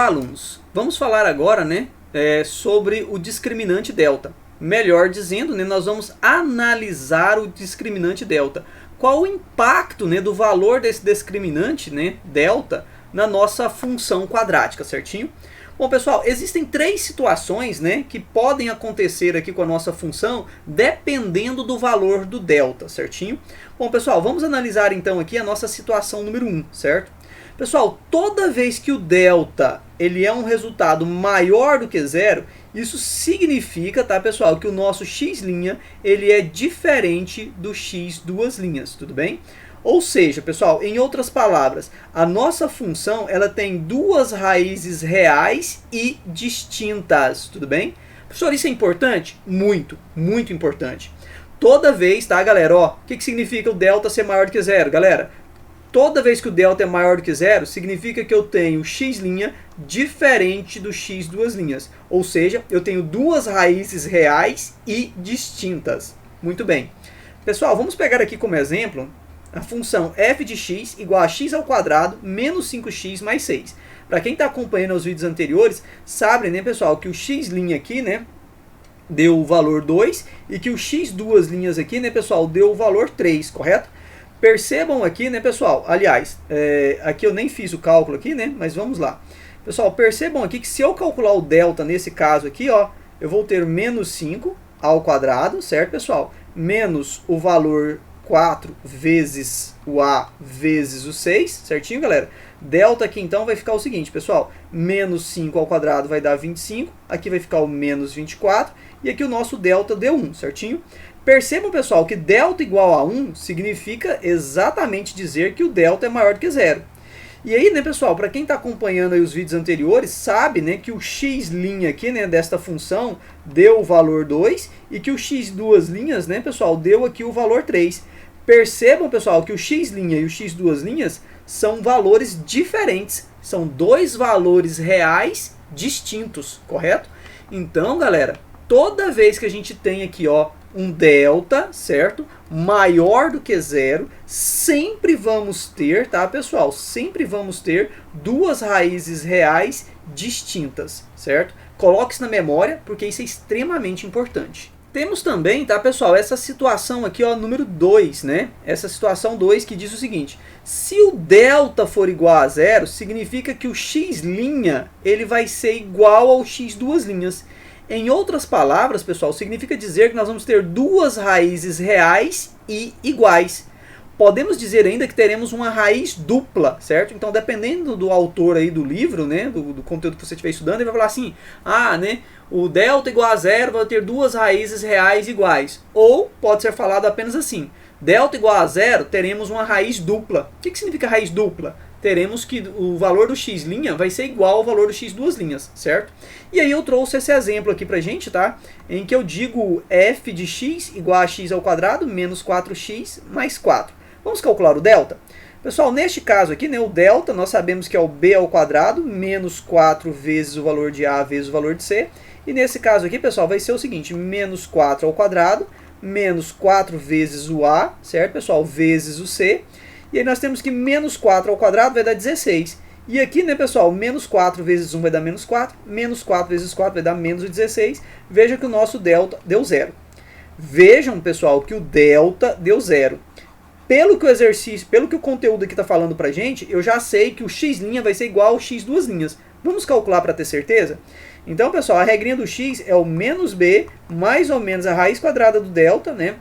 alunos, vamos falar agora, né, sobre o discriminante delta. Melhor dizendo, né, nós vamos analisar o discriminante delta. Qual o impacto, né, do valor desse discriminante, né, delta na nossa função quadrática, certinho? Bom, pessoal, existem três situações, né, que podem acontecer aqui com a nossa função, dependendo do valor do delta, certinho? Bom, pessoal, vamos analisar então aqui a nossa situação número 1, certo? Pessoal, toda vez que o delta ele é um resultado maior do que zero, isso significa, tá, pessoal, que o nosso x' ele é diferente do x duas linhas, tudo bem? Ou seja, pessoal, em outras palavras, a nossa função ela tem duas raízes reais e distintas, tudo bem? Professor, isso é importante? Muito, muito importante. Toda vez, tá, galera, ó, o que significa o delta ser maior do que zero, galera? Toda vez que o delta é maior do que zero, significa que eu tenho x' diferente do x duas linhas. Ou seja, eu tenho duas raízes reais e distintas. Muito bem. Pessoal, vamos pegar aqui como exemplo a função f de x igual a x ao quadrado menos 5x mais 6. Para quem está acompanhando os vídeos anteriores, sabe, né, pessoal, que o x' aqui, né, deu o valor 2 e que o x duas linhas aqui, né, pessoal, deu o valor 3, correto? Percebam aqui, né, pessoal, aliás, aqui eu nem fiz o cálculo aqui, né, mas vamos lá. Pessoal, percebam aqui que se eu calcular o delta nesse caso aqui, ó, eu vou ter menos 5 ao quadrado, certo, pessoal? Menos o valor 4 vezes o a vezes o 6, certinho, galera? Delta aqui, então, vai ficar o seguinte, pessoal, menos 5 ao quadrado vai dar 25, aqui vai ficar o menos 24, e aqui o nosso delta deu 1, certinho? Percebam, pessoal, que delta igual a 1 significa exatamente dizer que o delta é maior do que zero. E aí, né, pessoal, para quem está acompanhando aí os vídeos anteriores, sabe, né, que o x' aqui, né, desta função deu o valor 2 e que o x duas linhas, né, pessoal, deu aqui o valor 3. Percebam, pessoal, que o x' e o x duas linhas são valores diferentes, são dois valores reais distintos, correto? Então, galera, toda vez que a gente tem aqui, ó, um delta, certo? Maior do que zero, sempre vamos ter, tá, pessoal? Sempre vamos ter duas raízes reais distintas, certo? Coloque isso na memória, porque isso é extremamente importante. Temos também, tá, pessoal, essa situação aqui, ó, número 2, né? Essa situação 2 que diz o seguinte: se o delta for igual a zero, significa que o x' ele vai ser igual ao x duas linhas. Em outras palavras, pessoal, significa dizer que nós vamos ter duas raízes reais e iguais. Podemos dizer ainda que teremos uma raiz dupla, certo? Então, dependendo do autor aí do livro, né, do conteúdo que você estiver estudando, ele vai falar assim, né, o delta igual a zero vai ter duas raízes reais iguais. Ou pode ser falado apenas assim, delta igual a zero, teremos uma raiz dupla. O que significa raiz dupla? Teremos que o valor do x' vai ser igual ao valor do x duas linhas, certo? E aí eu trouxe esse exemplo aqui pra gente, tá? Em que eu digo f de x igual a x ao quadrado menos 4x mais 4. Vamos calcular o delta? Pessoal, neste caso aqui, né, o delta, nós sabemos que é o b ao quadrado menos 4 vezes o valor de a vezes o valor de c. E nesse caso aqui, pessoal, vai ser o seguinte, menos 4 ao quadrado menos 4 vezes o a, certo, pessoal? Vezes o c. E aí nós temos que menos 4 ao quadrado vai dar 16. E aqui, né, pessoal, menos 4 vezes 1 vai dar menos 4. Menos 4 vezes 4 vai dar menos 16. Veja que o nosso delta deu zero. Vejam, pessoal, que o delta deu zero. Pelo que o exercício, pelo que o conteúdo aqui está falando pra gente, eu já sei que o x' vai ser igual ao x duas linhas. Vamos calcular para ter certeza? Então, pessoal, a regrinha do x é o menos b mais ou menos a raiz quadrada do delta, né?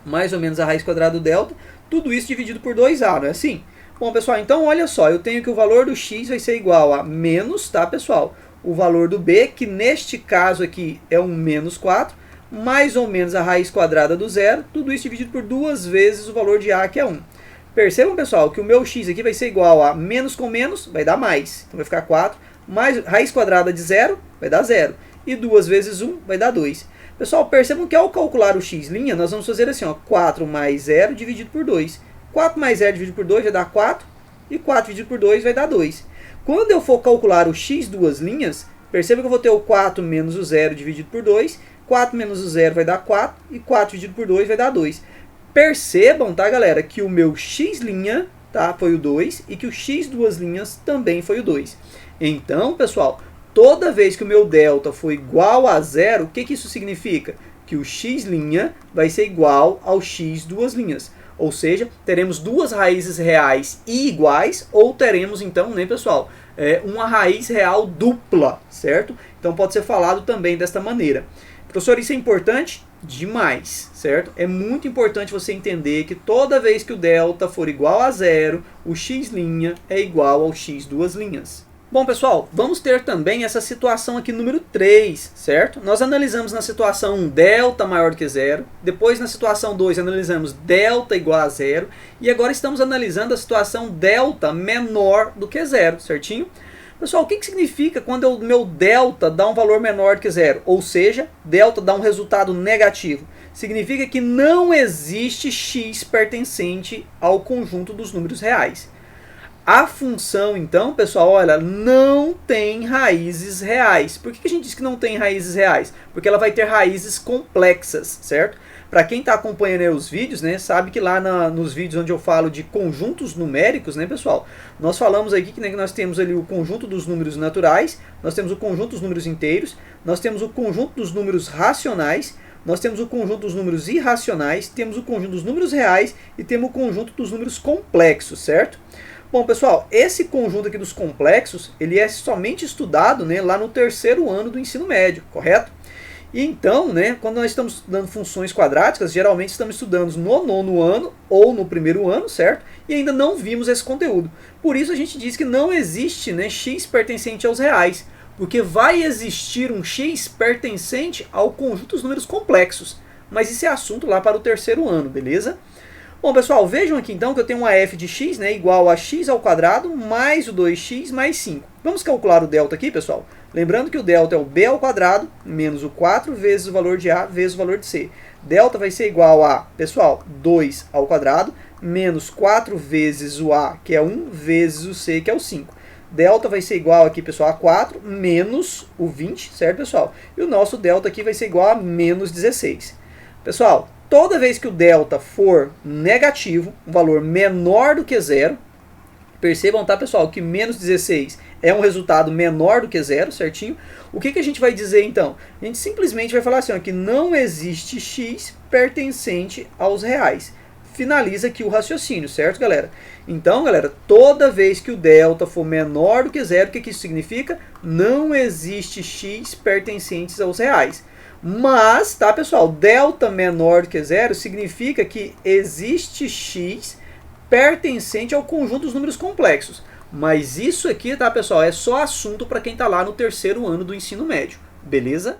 Mais ou menos a raiz quadrada do delta. Tudo isso dividido por 2a, não é assim? Bom, pessoal, então olha só, eu tenho que o valor do x vai ser igual a menos, tá, pessoal? O valor do b, que neste caso aqui é um menos 4, mais ou menos a raiz quadrada do zero, tudo isso dividido por 2 vezes o valor de a, que é 1. Percebam, pessoal, que o meu x aqui vai ser igual a menos com menos, vai dar mais. Então vai ficar 4, mais raiz quadrada de zero, vai dar 0. E 2 vezes 1 vai dar 2. Pessoal, percebam que ao calcular o x', nós vamos fazer assim, ó, 4 mais 0 dividido por 2. 4 mais 0 dividido por 2 vai dar 4, e 4 dividido por 2 vai dar 2. Quando eu for calcular o x duas linhas, perceba que eu vou ter o 4 menos o 0 dividido por 2, 4 menos o 0 vai dar 4, e 4 dividido por 2 vai dar 2. Percebam, tá, galera, que o meu x', tá, foi o 2 e que o x duas linhas também foi o 2. Então, pessoal, toda vez que o meu delta for igual a zero, o que isso significa? Que o x' vai ser igual ao x duas linhas. Ou seja, teremos duas raízes reais e iguais, ou teremos então, né, pessoal, uma raiz real dupla, certo? Então pode ser falado também desta maneira. Professor, isso é importante? Demais, certo? É muito importante você entender que toda vez que o delta for igual a zero, o x' é igual ao x duas linhas. Bom, pessoal, vamos ter também essa situação aqui número 3, certo? Nós analisamos na situação 1 delta maior do que zero, depois na situação 2 analisamos delta igual a zero, e agora estamos analisando a situação delta menor do que zero, certinho? Pessoal, o que significa quando o meu delta dá um valor menor do que zero? Ou seja, delta dá um resultado negativo. Significa que não existe x pertencente ao conjunto dos números reais. A função, então, pessoal, olha, não tem raízes reais. Por que a gente diz que não tem raízes reais? Porque ela vai ter raízes complexas, certo? Para quem está acompanhando aí os vídeos, né, sabe que lá nos vídeos onde eu falo de conjuntos numéricos, né, pessoal, nós falamos aqui que, né, que nós temos ali o conjunto dos números naturais, nós temos o conjunto dos números inteiros, nós temos o conjunto dos números racionais, nós temos o conjunto dos números irracionais, temos o conjunto dos números reais e temos o conjunto dos números complexos, certo? Bom, pessoal, esse conjunto aqui dos complexos, ele é somente estudado, né, lá no terceiro ano do ensino médio, correto? E então, né, quando nós estamos estudando funções quadráticas, geralmente estamos estudando no nono ano ou no primeiro ano, certo? E ainda não vimos esse conteúdo. Por isso a gente diz que não existe, né, x pertencente aos reais, porque vai existir um x pertencente ao conjunto dos números complexos. Mas isso é assunto lá para o terceiro ano, beleza? Bom, pessoal, vejam aqui então que eu tenho uma f de x, né, igual a x ao quadrado mais o 2x mais 5. Vamos calcular o delta aqui, pessoal? Lembrando que o delta é o b ao quadrado menos o 4 vezes o valor de a vezes o valor de c. Delta vai ser igual a, pessoal, 2 ao quadrado menos 4 vezes o a, que é 1, vezes o c, que é o 5. Delta vai ser igual aqui, pessoal, a 4 menos o 20, certo, pessoal? E o nosso delta aqui vai ser igual a menos 16. Pessoal, toda vez que o delta for negativo, um valor menor do que zero, percebam, tá, pessoal, que menos 16 é um resultado menor do que zero, certinho? O que a gente vai dizer, então? A gente simplesmente vai falar assim, ó, que não existe x pertencente aos reais. Finaliza aqui o raciocínio, certo, galera? Então, galera, toda vez que o delta for menor do que zero, o que isso significa? Não existe x pertencentes aos reais. Mas, tá, pessoal, delta menor do que zero significa que existe x pertencente ao conjunto dos números complexos. Mas isso aqui, tá, pessoal, é só assunto para quem está lá no terceiro ano do ensino médio, beleza?